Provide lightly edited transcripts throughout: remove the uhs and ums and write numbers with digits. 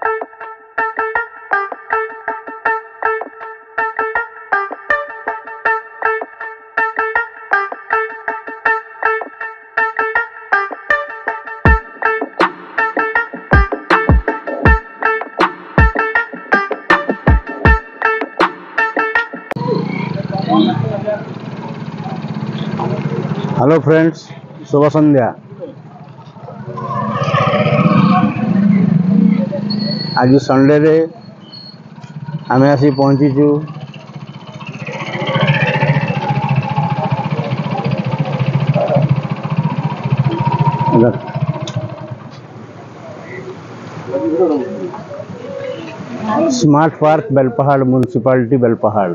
Hello friends, शुभ संध्या। आज Sunday रे आम आसी पहुंचीचु smart park Belpahar municipality Belpahar.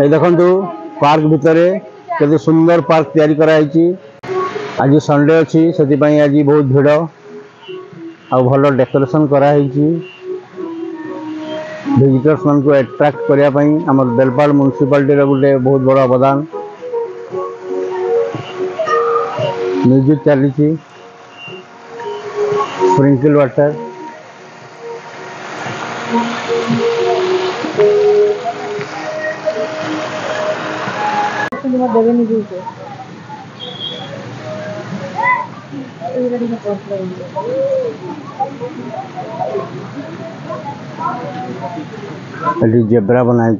ये देखंतु पार्क भितरे केते सुंदर पार्क तैयारी कराई। आज संडे अच्छी से आज बहुत भिड़ आ भल डेकोरेशन कराई। विजिटर्स मान को अट्रैक्ट करने आम बेलपाड़ म्युनिसिपालिटी गोटे बहुत बड़ा अवदान। म्यूजिक चली स्प्रिंकल वाटर जेब्रा बनाई।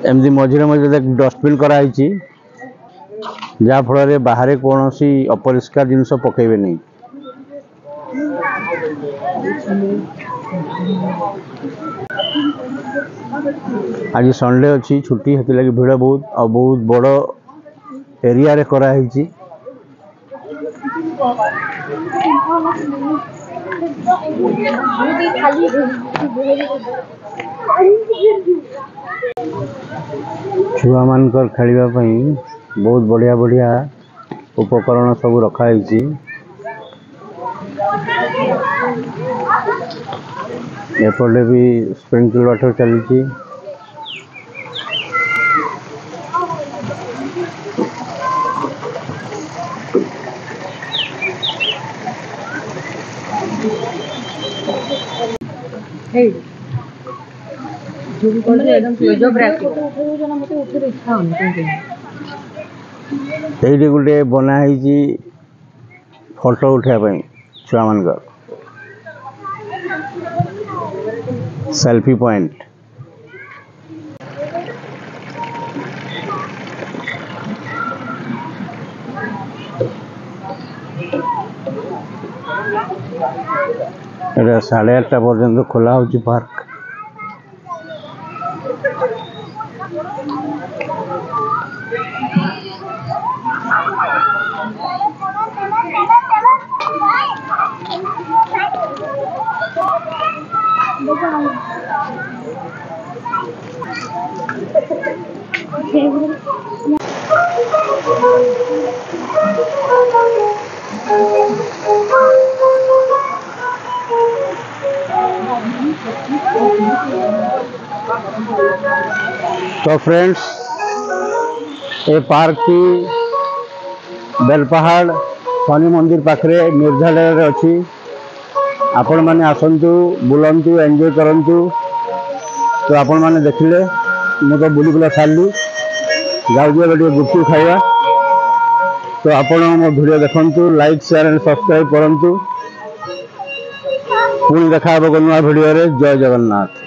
एमती मझे मझे डस्टबिन कराई जहाँ फल बाहर कौन सी अपरिष्कार जिनस पकेबे नहीं। आज संडे अच्छी छुट्टी हेती लगी भिड़ बहुत आ बहुत बड़ एरिया रे कराई। छुआ मानकर खेलिबा पई बहुत बढ़िया बढ़िया उपकरण सब रखाई। एपटे भी स्प्रिंकल वाटर चली। ये गोटे बनाई फोटो उठाई छुआ मान सेल्फी पॉइंट। एटा 8:30 पर्यंत खोला होची पार्क। तो फ्रेंड्स, ये पार्क की बेलपहाड़ शनि मंदिर पाखरे निर्झालय अच्छी। आपण मैंने आसतु बुलंतु एंजॉय करंतु। तो आपण मैंने देखिले मु तो बुली बुला सारी जाऊे गुपचुप खाइबा। तो आपण मो वीडियो देखंतु, लाइक शेयर एंड सब्सक्राइब करंतु। पुणी देखा नुआ वीडियो रे। जय जगन्नाथ।